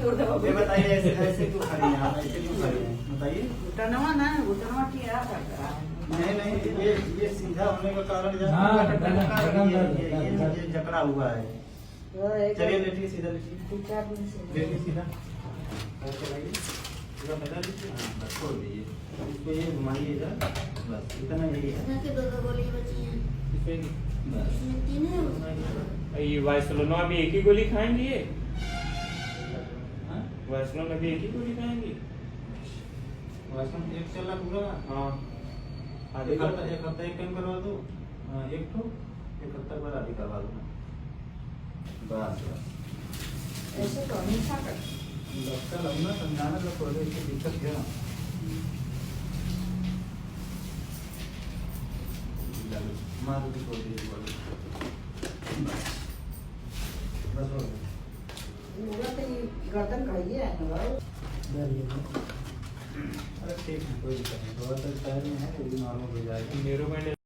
ये बताइए ऐसे ऐसे क्यों खड़ी हैं आप, ऐसे क्यों खड़ी हैं बताइए। घुटनवा ना घुटनवा क्या कर रहा है? नहीं नहीं, ये सीधा होने का कारण हाँ, ये जकड़ा हुआ है। चलिए लेटिए, सीधा लेटिए, लेटिए सीधा। चलाइए पूरा पैदा लीजिए, हाँ बस छोड़ दीजिए, इसको ये घुमाइए इधर, बस इतना यही है। दो गोली बची हैं, बस इसमें 3 है। ये वाइसलोना अभी एक ही गोली खाएंगे ये? हाँ? वाइसलोना अभी एक ही गोली खाएंगे? वासन एक चला पूरा। हाँ एक हफ्ता एक टाइम करवा दो, एक हफ्ता बाद आधी करवा दो। बस बस ऐसे तो हमेशा कर। डॉक्टर लगना समझाना तो थोड़ी इसकी दिक्कत है ना। मार भी छोड़ दीजिए बस बस हो गया। पूरा तो ये गर्दन खाइए है ना भाई। अरे ठीक है, कोई दिक्कत नहीं, थोड़ा सा टाइम में है, वो भी नॉर्मल हो जाएगा। मेरे को